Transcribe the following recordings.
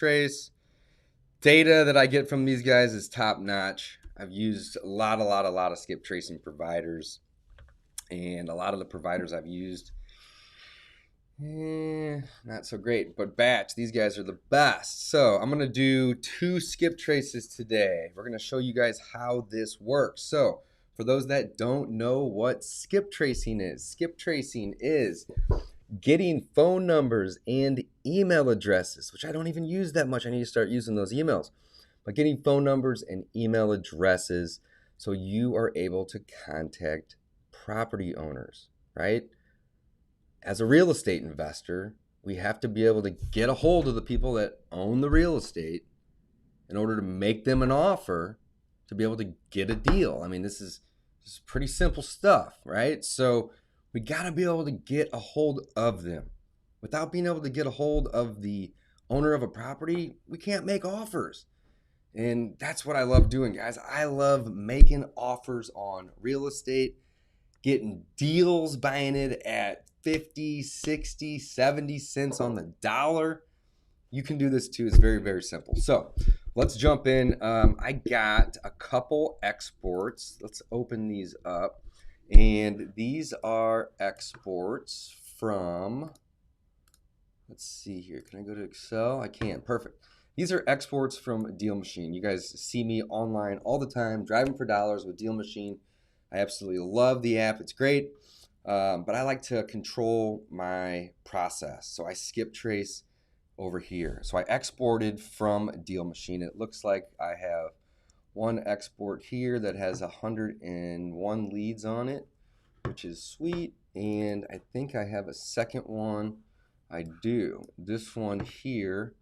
Skiptrace. Data that I get from these guys is top notch. I've used a lot of skip tracing providers, and a lot of the providers I've used, not so great. But Batch, these guys are the best. So I'm gonna do 2 skip traces today. We're gonna show you guys how this works. So for those that don't know what skip tracing is getting phone numbers and email addresses, which I don't even use that much. I need to start using those emails. But getting phone numbers and email addresses so you are able to contact property owners, right? As a real estate investor, we have to be able to get a hold of the people that own the real estate in order to make them an offer to be able to get a deal. I mean, this is pretty simple stuff, right? So we got to be able to get a hold of them. Without being able to get a hold of the owner of a property, we can't make offers. And that's what I love doing, guys. I love making offers on real estate, getting deals, buying it at 50, 60, 70 cents on the dollar. You can do this too. It's very, very simple. So let's jump in. I got a couple exports. Let's open these up. And these are exports from, let's see here. Can I go to Excel? I can't. Perfect. These are exports from Deal Machine. You guys see me online all the time, driving for dollars with Deal Machine. I absolutely love the app. It's great. But I like to control my process. So I skip trace over here. So I exported from Deal Machine. It looks like I have one export here that has 101 leads on it, which is sweet. And I think I have a second one. I do. This one here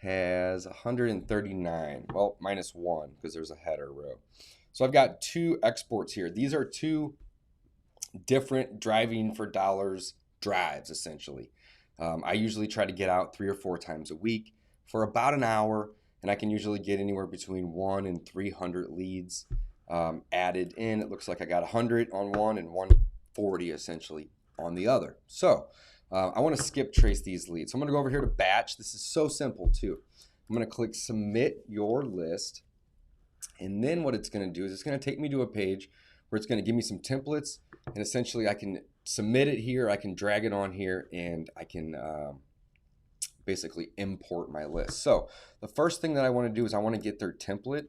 has 139. Well, minus 1 because there's a header row. So I've got 2 exports here. These are 2 different driving for dollars drives, essentially. I usually try to get out 3 or 4 times a week for about an hour, and I can usually get anywhere between 1 and 300 leads added in. It looks like I got 100 on one and 140 essentially on the other. So I want to skip trace these leads. So I'm going to go over here to Batch. This is so simple too. I'm going to click Submit Your List. And then what it's going to do is it's going to take me to a page where it's going to give me some templates. And essentially I can submit it here. I can drag it on here, and I can basically import my list. So the first thing that I want to do is I want to get their template.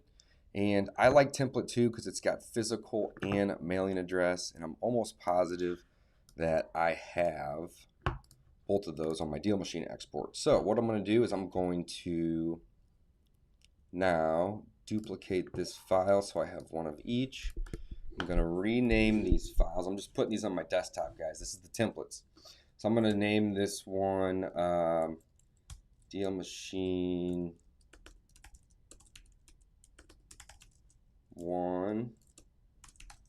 And I like template 2 because it's got physical and mailing address. And I'm almost positive that I have both of those on my Deal Machine export. So what I'm going to do is I'm going to now duplicate this file so I have one of each. I'm going to rename these files. I'm just putting these on my desktop, guys. This is the templates. So I'm going to name this one Deal Machine 1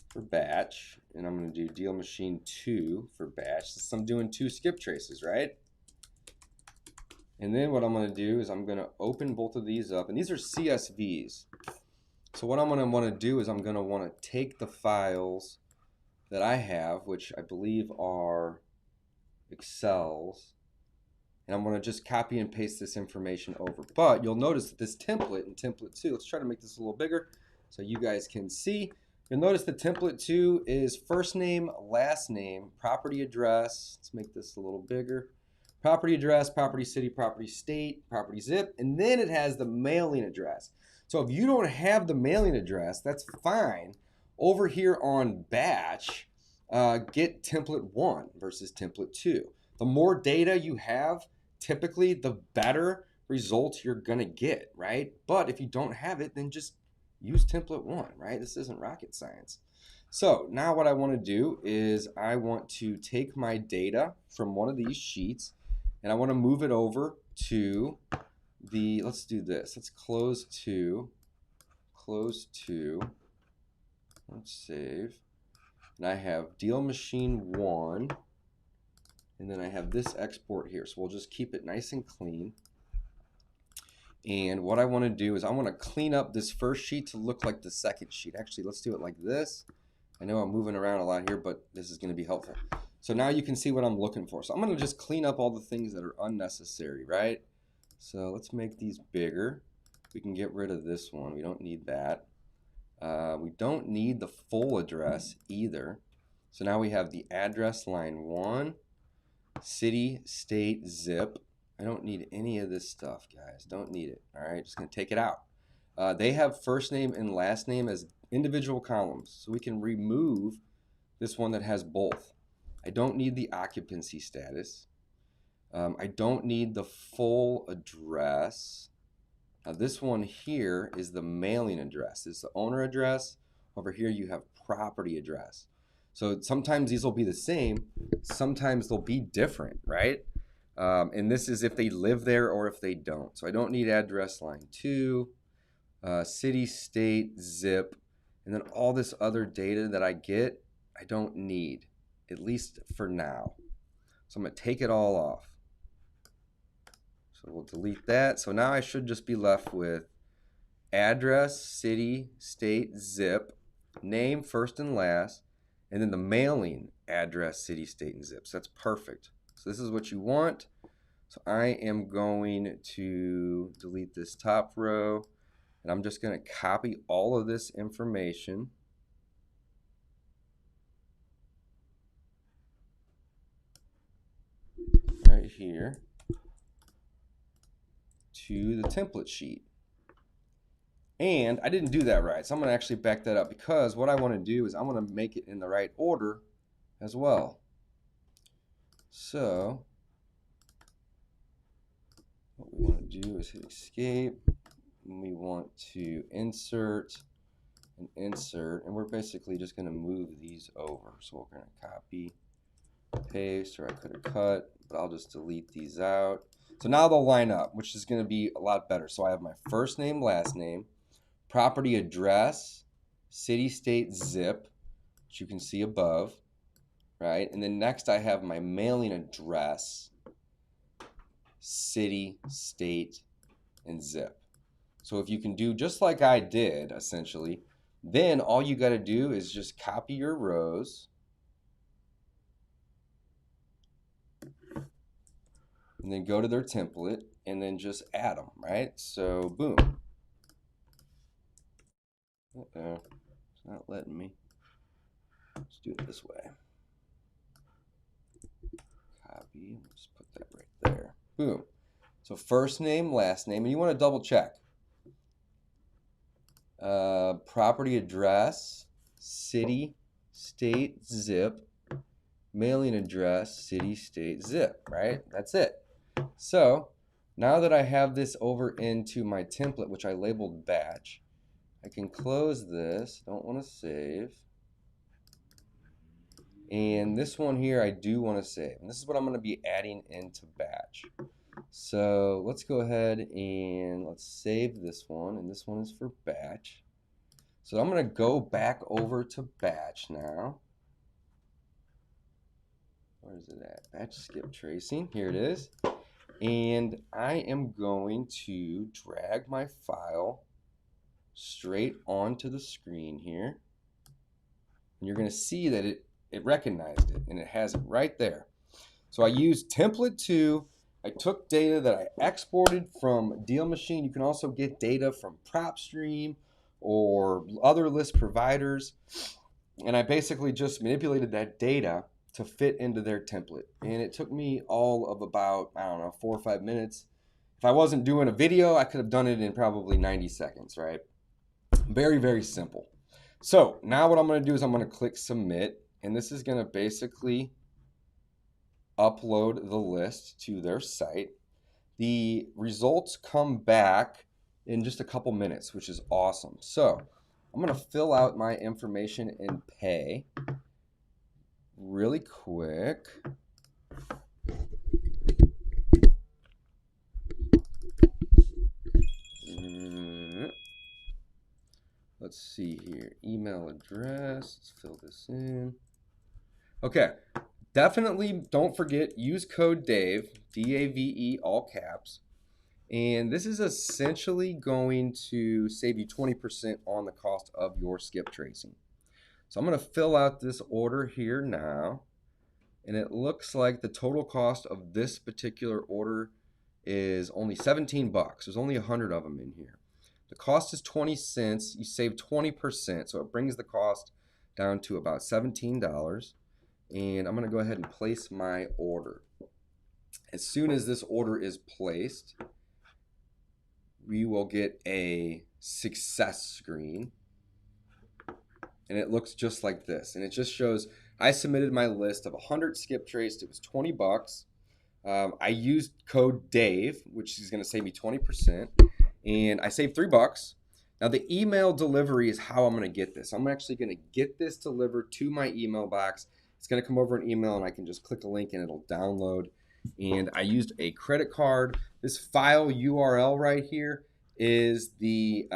for Batch, and I'm going to do Deal Machine 2 for Batch. So I'm doing 2 skip traces, right? And then what I'm going to do is I'm going to open both of these up, and these are CSVs. So what I'm going to want to do is I'm going to want to take the files that I have, which I believe are Excels, and I'm going to just copy and paste this information over. But you'll notice that this template in template 2, let's try to make this a little bigger so you guys can see. You'll notice the template 2 is first name, last name, property address. Let's make this a little bigger. Property address, property city, property state, property zip, and then it has the mailing address. So if you don't have the mailing address, that's fine. Over here on Batch, get template 1 versus template 2. The more data you have, typically the better results you're gonna get, right? But if you don't have it, then just use template 1, right? This isn't rocket science. So now what I want to do is I want to take my data from one of these sheets, and I want to move it over to the, let's do this. Let's close 2, let's save. And I have Deal Machine 1, and then I have this export here. So we'll just keep it nice and clean. And what I want to do is I want to clean up this first sheet to look like the second sheet. Actually, let's do it like this. I know I'm moving around a lot here, but this is going to be helpful. So now you can see what I'm looking for. So I'm going to just clean up all the things that are unnecessary, right? So let's make these bigger. We can get rid of this one. We don't need that. We don't need the full address either. So now we have the address line 1, city, state, zip. I don't need any of this stuff, guys. Don't need it. All right, just gonna take it out. They have first name and last name as individual columns, so we can remove this one that has both. I don't need the occupancy status. I don't need the full address. Now this one here is the mailing address. It's the owner address. Over here you have property address. So sometimes these will be the same, sometimes they'll be different, right? And this is if they live there or if they don't. So I don't need address line 2, city, state, zip, and then all this other data that I get, I don't need, at least for now. So I'm gonna take it all off. So we'll delete that. So now I should just be left with address, city, state, zip, name first and last, and then the mailing address, city, state, and zip. So that's perfect. So this is what you want. So I am going to delete this top row, and I'm just going to copy all of this information. Right here to the template sheet. And I didn't do that right, so I'm going to actually back that up, because what I want to do is I want to make it in the right order as well. So what we want to do is hit escape, and we want to insert and insert, and we're basically just going to move these over. So we're going to copy, paste, or I could have cut, but I'll just delete these out. So now they'll line up, which is going to be a lot better. So I have my first name, last name, property address, city, state, zip, which you can see above, right? And then next I have my mailing address, city, state, and zip. So if you can do just like I did, essentially, then all you got to do is just copy your rows and then go to their template and then just add them, right? So boom. Uh-oh, it's not letting me. Let's do it this way. Copy, just put that right there. Boom. So first name, last name, and you want to double check. Property address, city, state, zip, mailing address, city, state, zip, right? That's it. So now that I have this over into my template, which I labeled batch, I can close this. Don't want to save. And this one here I do want to save. And this is what I'm going to be adding into batch. So let's go ahead and let's save this one. And this one is for batch. So I'm going to go back over to batch now. Where is it at? Batch skip tracing. Here it is. And I am going to drag my file straight onto the screen here. And you're going to see that it recognized it, and it has it right there. So I used template 2. I took data that I exported from Deal Machine. You can also get data from PropStream or other list providers. And I basically just manipulated that data to fit into their template. And it took me all of about, I don't know, 4 or 5 minutes. If I wasn't doing a video, I could have done it in probably 90 seconds, right? Very, very simple. So now what I'm going to do is I'm going to click submit. And this is going to basically upload the list to their site. The results come back in just a couple minutes, which is awesome. So I'm going to fill out my information and pay really quick. Let's see here. Email address. Let's fill this in. Okay. Definitely don't forget, use code DAVE, D-A-V-E, all caps. And this is essentially going to save you 20% on the cost of your skip tracing. So I'm going to fill out this order here now. And it looks like the total cost of this particular order is only 17 bucks. There's only 100 of them in here. The cost is 20 cents. You save 20%, so it brings the cost down to about $17. And I'm going to go ahead and place my order. As soon as this order is placed, we will get a success screen. And it looks just like this. And it just shows I submitted my list of 100 Skiptraced. It was 20 bucks. I used code DAVE, which is going to save me 20%. And I saved $3. Now the email delivery is how I'm going to get this. I'm actually going to get this delivered to my email box. It's going to come over an email and I can just click a link and it'll download. And I used a credit card. This file URL right here is the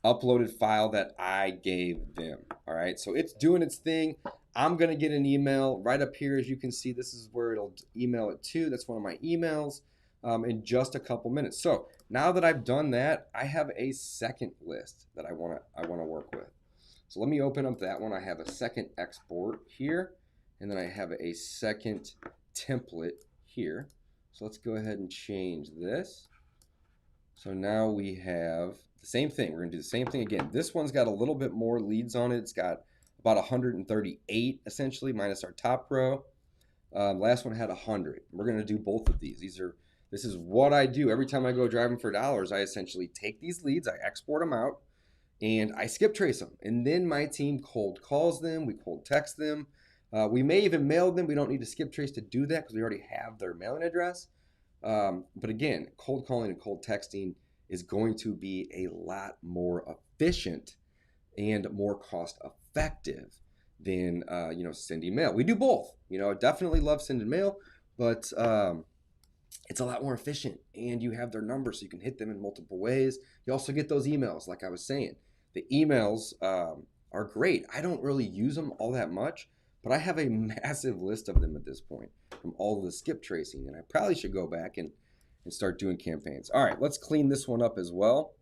uploaded file that I gave them. All right, so it's doing its thing. I'm going to get an email right up here. As you can see, this is where it'll email it to. That's one of my emails in just a couple minutes. So now that I've done that, I have a second list that I want to work with. So let me open up that one. I have a second export here, and then I have a second template here. So let's go ahead and change this. So now we have the same thing. We're going to do the same thing again. This one's got a little bit more leads on it. It's got about 138 essentially, minus our top row. Last one had 100. We're going to do both of these. This is what I do every time I go driving for dollars. I essentially take these leads, I export them out, and I skip trace them. And then my team cold calls them. We cold text them. We may even mail them. We don't need to skip trace to do that because we already have their mailing address. But again, cold calling and cold texting is going to be a lot more efficient and more cost effective than sending mail. We do both. I definitely love sending mail, but it's a lot more efficient, and you have their number so you can hit them in multiple ways. You also get those emails, like I was saying. The emails are great. I don't really use them all that much, but I have a massive list of them at this point from all of the skip tracing, and I probably should go back and start doing campaigns. All right, let's clean this one up as well.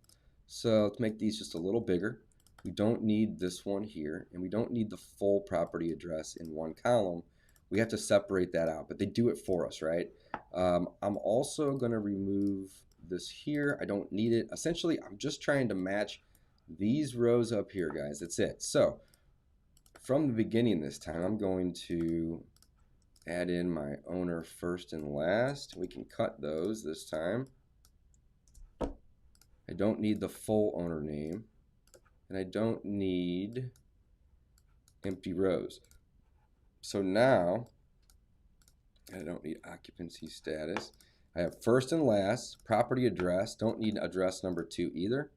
So let's make these just a little bigger. We don't need this one here, and we don't need the full property address in one column. We have to separate that out, but they do it for us, right? I'm also going to remove this here. I don't need it. Essentially, I'm just trying to match these rows up here, guys. That's it. So from the beginning this time, I'm going to add in my owner first and last. We can cut those this time. I don't need the full owner name, and I don't need empty rows. So now I don't need occupancy status. I have first and last, property address. Don't need address number 2 either.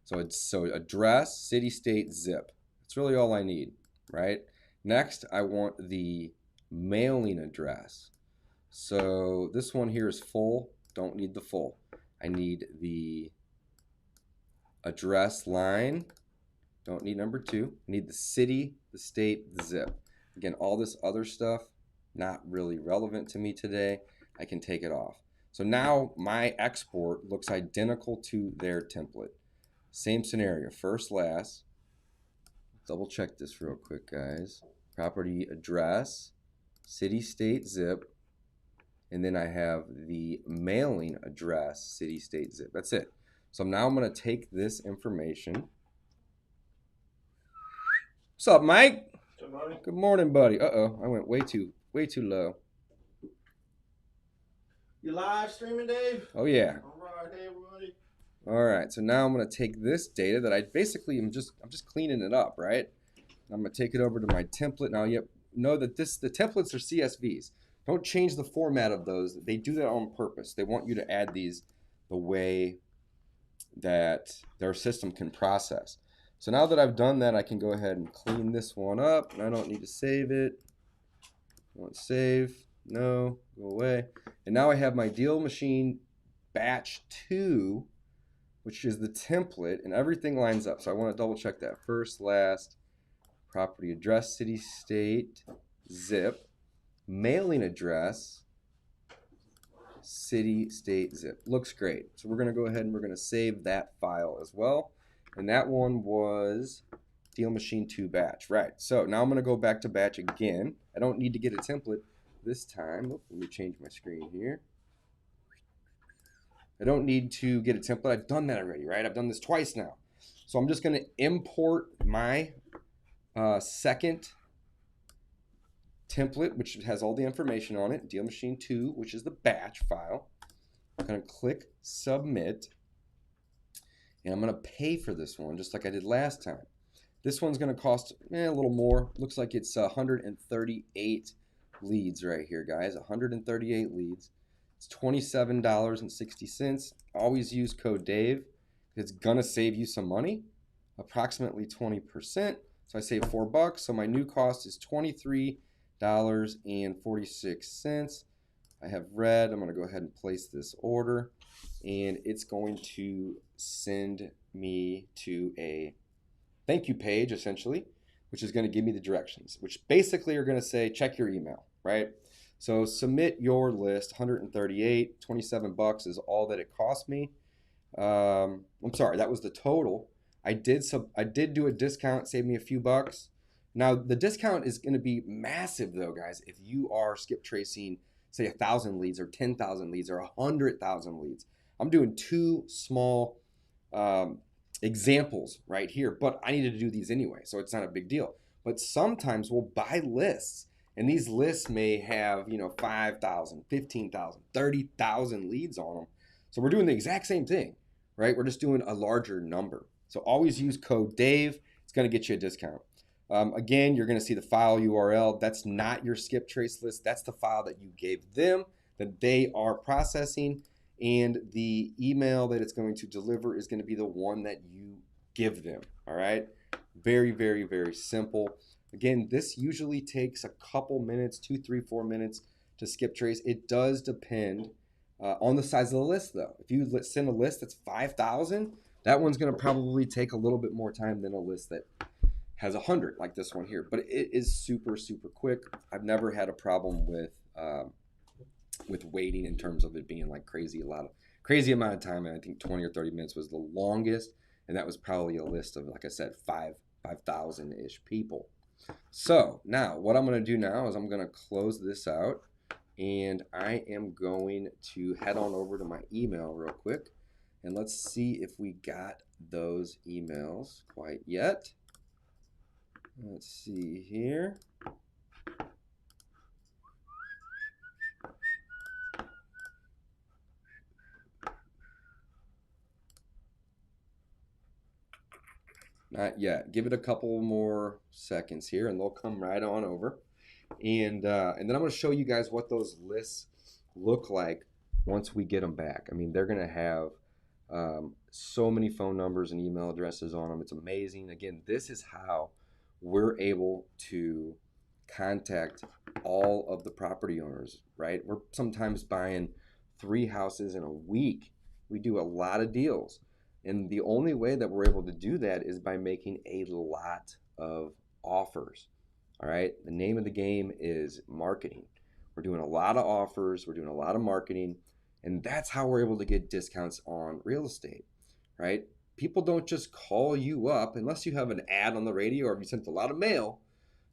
So address, city, state, zip. That's really all I need, right? Next, I want the mailing address. So this one here is full. Don't need the full. I need the address line. Don't need number 2. I need the city, the state, the zip. Again, all this other stuff, not really relevant to me today. I can take it off. So now my export looks identical to their template. Same scenario, first, last. Double check this real quick, guys. Property address, city, state, zip. And then I have the mailing address, city, state, zip. That's it. So now I'm going to take this information. What's up, Mike? Good morning. Good morning, buddy. Uh-oh, I went way too low. You live streaming, Dave? Oh yeah. All right, hey everybody. All right, so now I'm going to take this data that I basically I'm just cleaning it up, right? I'm going to take it over to my template. Now, you know that the templates are CSVs. Don't change the format of those. They do that on purpose. They want you to add these the way that their system can process. So now that I've done that, I can go ahead and clean this one up. I don't need to save it. I want save. No, go away. And now I have my deal machine batch 2, which is the template, and everything lines up. So I want to double check that. First, last, property address, city, state, zip, mailing address, city, state, zip. Looks great. So we're going to go ahead and we're going to save that file as well. And that one was deal machine 2 batch. Right. So now I'm going to go back to batch again. I don't need to get a template this time. Let me change my screen here. I don't need to get a template. I've done that already, right? I've done this twice now. So I'm just going to import my second template, which has all the information on it, Deal Machine 2, which is the batch file. I'm going to click Submit, and I'm going to pay for this one just like I did last time. This one's going to cost a little more. Looks like it's 138 leads right here, guys. 138 leads. It's $27.60. Always use code Dave. It's going to save you some money, approximately 20%. So I save $4. So my new cost is $23.46. I have read. I'm going to go ahead and place this order, and it's going to send me to a thank you page, essentially, which is going to give me the directions, which basically are going to say, check your email, right? So submit your list, 138, $27 is all that it cost me. I'm sorry, that was the total. I did do a discount, saved me a few bucks. Now, the discount is going to be massive, though, guys, if you are skip tracing, say, 1,000 leads or 10,000 leads or 100,000 leads. I'm doing two small examples right here, but I needed to do these anyway, so it's not a big deal. But sometimes we'll buy lists, and these lists may have, 5,000, 15,000, 30,000 leads on them. So we're doing the exact same thing, right? We're just doing a larger number. So always use code Dave. It's going to get you a discount. Again, you're going to see the file URL. That's not your skip trace list. That's the file that you gave them that they are processing. And the email that it's going to deliver is going to be the one that you give them. All right. Very, very, very simple. Again, this usually takes a couple minutes, 2, 3, 4 minutes to skip trace. It does depend on the size of the list, though. If you send a list that's 5,000, that one's going to probably take a little bit more time than a list that has 100, like this one here. But it is super, super quick. I've never had a problem with waiting in terms of it being like crazy amount of time. And I think 20 or 30 minutes was the longest, and that was probably a list of, like I said, 5,000-ish people. So now what I'm going to do now is I'm going to close this out, and I am going to head on over to my email real quick, and let's see if we got those emails quite yet. Let's see here. Not yet. Give it a couple more seconds here, and they'll come right on over. And then I'm going to show you guys what those lists look like once we get them back. I mean, they're going to have so many phone numbers and email addresses on them. It's amazing. Again, this is how we're able to contact all of the property owners, right? We're sometimes buying 3 houses in a week. We do a lot of deals. And the only way that we're able to do that is by making a lot of offers. All right. The name of the game is marketing. We're doing a lot of offers. We're doing a lot of marketing. And that's how we're able to get discounts on real estate, right? People don't just call you up unless you have an ad on the radio or if you sent a lot of mail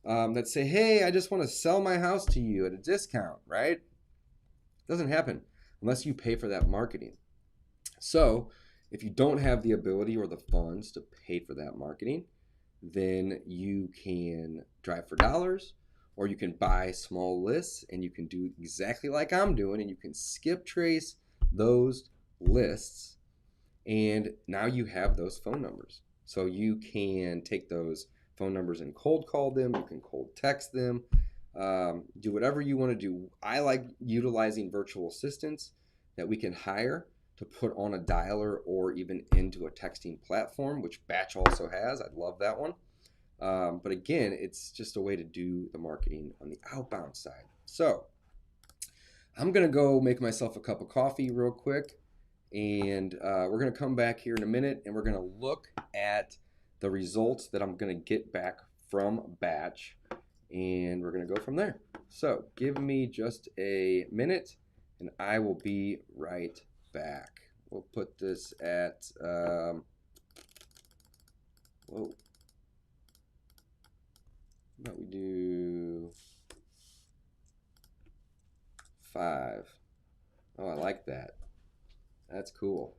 that say, hey, I just want to sell my house to you at a discount, right? It doesn't happen unless you pay for that marketing. So if you don't have the ability or the funds to pay for that marketing, then you can drive for dollars, or you can buy small lists, and you can do exactly like I'm doing, and you can skip trace those lists, and now you have those phone numbers. So you can take those phone numbers and cold call them. You can cold text them. Do whatever you want to do. I like utilizing virtual assistants that we can hire to put on a dialer or even into a texting platform, which Batch also has. I love that one. But again, it's just a way to do the marketing on the outbound side. So I'm going to go make myself a cup of coffee real quick, and we're going to come back here in a minute, and we're going to look at the results that I'm going to get back from Batch, and we're going to go from there. So give me just a minute, and I will be right back. We'll put this at whoa. How about we do 5? Oh, I like that. That's cool.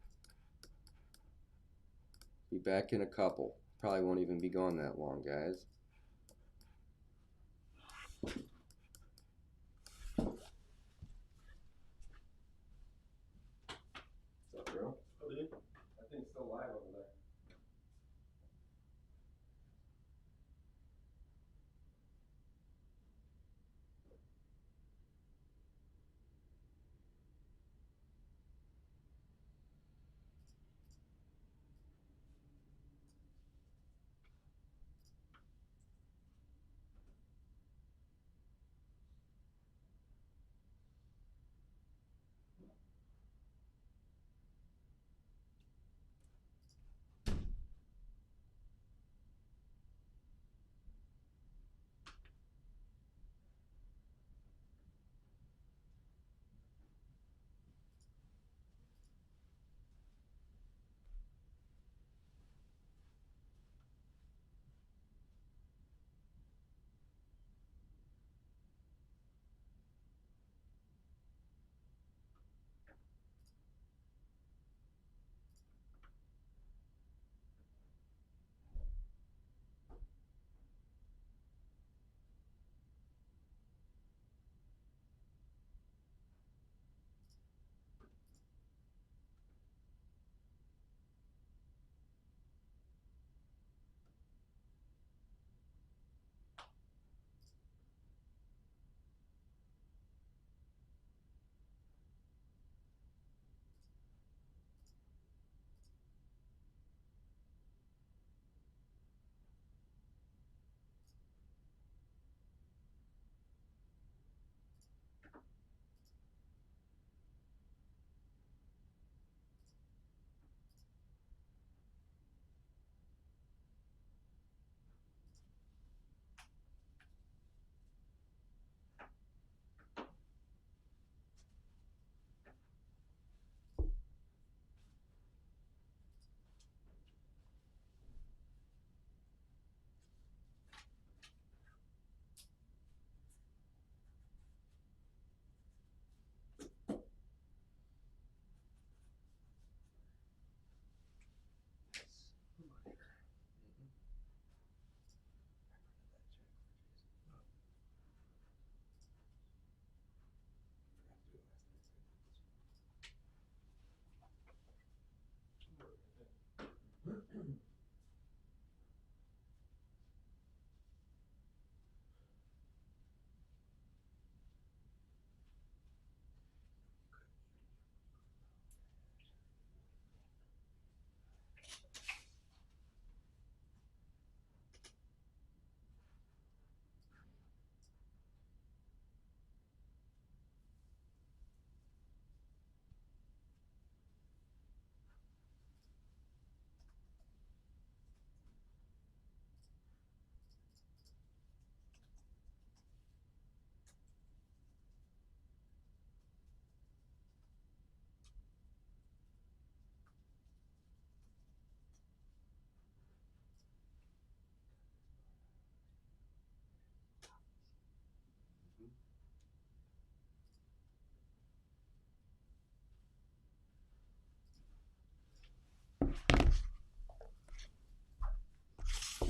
Be back in a couple. Probably won't even be gone that long, guys. What's up, bro? Oh, dude. That thing's still live over there.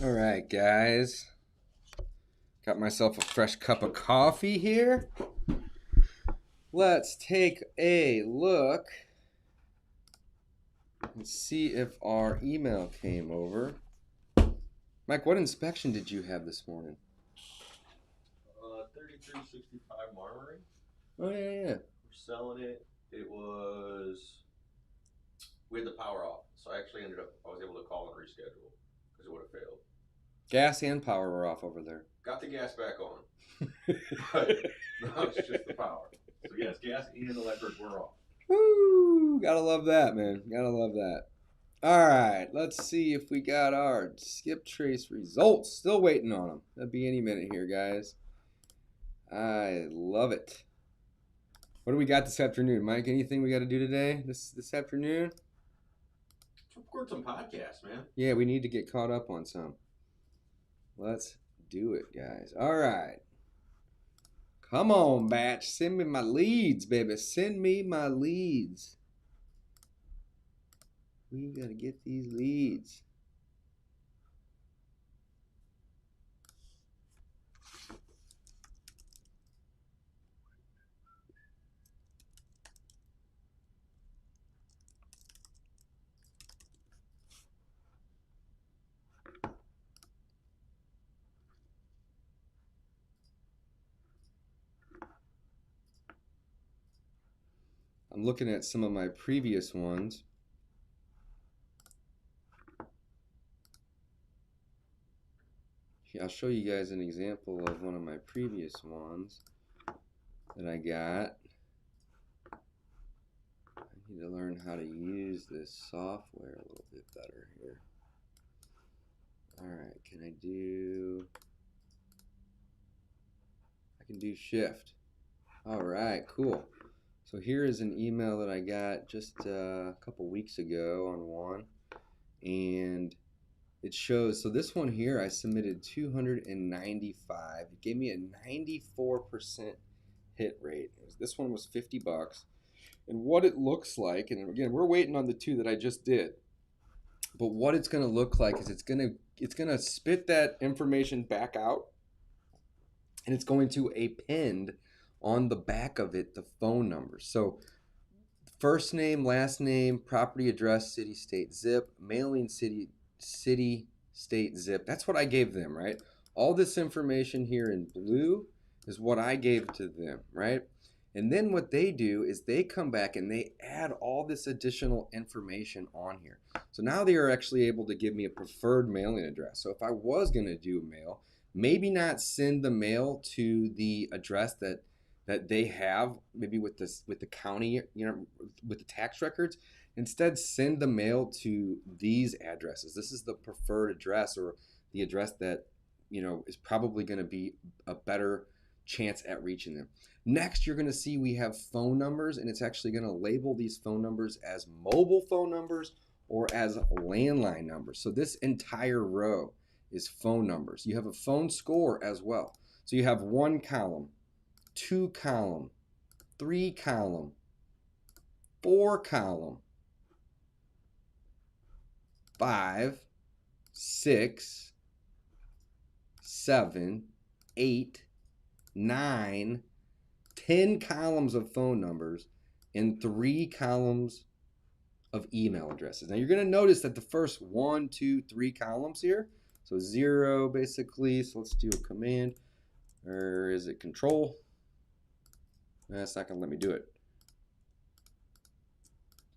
All right, guys. Got myself a fresh cup of coffee here. Let's take a look and see if our email came over. Mike, what inspection did you have this morning? 3365 Marmory. Oh, yeah. We're selling it. It was. We had the power off, so I actually I was able to call and reschedule because it would have failed. Gas and power were off over there. Got the gas back on, but now it's just the power. So yes, gas and electric were off. Woo! Gotta love that, man. Gotta love that. All right, let's see if we got our Skiptrace results. Still waiting on them. That'll be any minute here, guys. I love it. What do we got this afternoon, Mike? Anything we got to do today? This afternoon? Let's record some podcasts, man. Yeah, we need to get caught up on some. Let's do it, guys. All right. Come on, batch. Send me my leads, baby. Send me my leads. We got to get these leads. I'm looking at some of my previous ones. I'll show you guys an example of one of my previous ones that I got. I need to learn how to use this software a little bit better here. Alright, I can do shift. Alright, cool. So here is an email that I got just a couple weeks ago on one, and it shows, so this one here I submitted 295. It gave me a 94% hit rate. This one was 50 bucks. And what it looks like, and again, we're waiting on the two that I just did, but what it's going to look like is it's going to spit that information back out, and it's going to append on the back of it the phone number. So first name, last name, property address, city, state, zip, mailing, city, state, zip. That's what I gave them, right? All this information here in blue is what I gave to them, right? And then what they do is they come back and they add all this additional information on here. So now they are actually able to give me a preferred mailing address. So if I was going to do a mail, maybe not send the mail to the address that they have, maybe with the county, with the tax records. Instead, send the mail to these addresses. This is the preferred address, or the address that is probably going to be a better chance at reaching them. Next, you're going to see we have phone numbers, and it's actually going to label these phone numbers as mobile phone numbers or as landline numbers. So this entire row is phone numbers. You have a phone score as well. So you have 1 column, 2 column, 3 column, 4 column, 5, 6, 7, 8, 9, 10 columns of phone numbers, and 3 columns of email addresses. Now you're going to notice that the first 1, 2, 3 columns here, so 0 basically, so let's do a command, or is it control? That's not going to let me do it.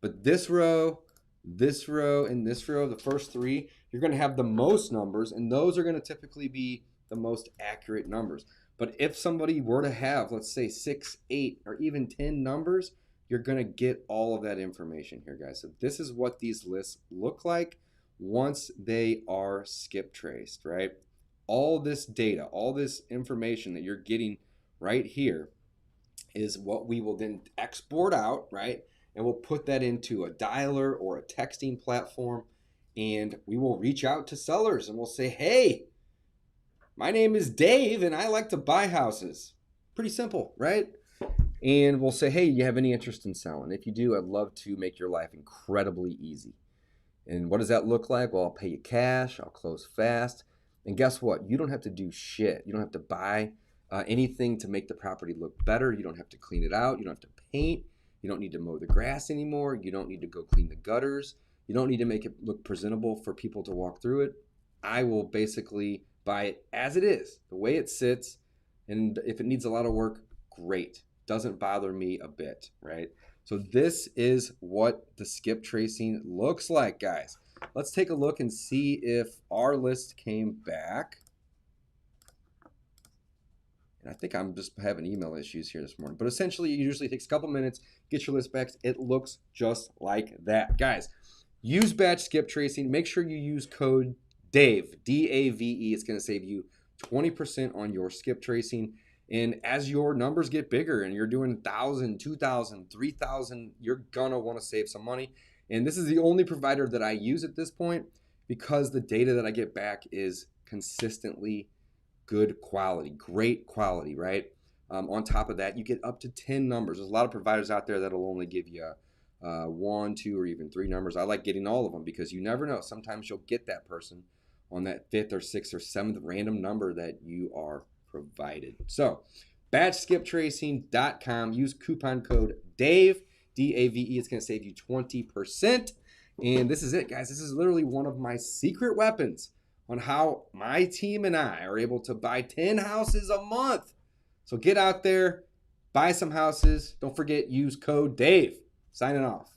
But this row, and this row, the first 3, you're going to have the most numbers, and those are going to typically be the most accurate numbers. But if somebody were to have, let's say 6, 8, or even 10 numbers, you're going to get all of that information here, guys. So this is what these lists look like once they are skip traced, right? All this data, all this information that you're getting right here is what we will then export out, right? And we'll put that into a dialer or a texting platform, and we will reach out to sellers and we'll say, hey, my name is Dave and I like to buy houses. Pretty simple, right? And we'll say, hey, you have any interest in selling? If you do, I'd love to make your life incredibly easy. And what does that look like? Well, I'll pay you cash, I'll close fast. And guess what? You don't have to do shit. You don't have to buy anything to make the property look better. You don't have to clean it out. You don't have to paint. You don't need to mow the grass anymore. You don't need to go clean the gutters. You don't need to make it look presentable for people to walk through it. I will basically buy it as it is, the way it sits. And if it needs a lot of work, great. Doesn't bother me a bit, right? So this is what the skip tracing looks like, guys. Let's take a look and see if our list came back. And I think I'm just having email issues here this morning. But essentially, it usually takes a couple minutes, get your list back. It looks just like that. Guys, use batch skip tracing. Make sure you use code DAVE, D-A-V-E. It's going to save you 20% on your skip tracing. And as your numbers get bigger and you're doing 1,000, 2,000, 3,000, you're going to want to save some money. And this is the only provider that I use at this point because the data that I get back is consistently good quality, great quality, right? On top of that, you get up to 10 numbers. There's a lot of providers out there that'll only give you 1, 2, or even 3 numbers. I like getting all of them because you never know. Sometimes you'll get that person on that 5th or 6th or 7th random number that you are provided. So batchskiptracing.com, use coupon code DAVE, D-A-V-E. It's going to save you 20%. And this is it, guys. This is literally one of my secret weapons on how my team and I are able to buy 10 houses a month. So get out there, buy some houses. Don't forget, use code DAVE. Signing off.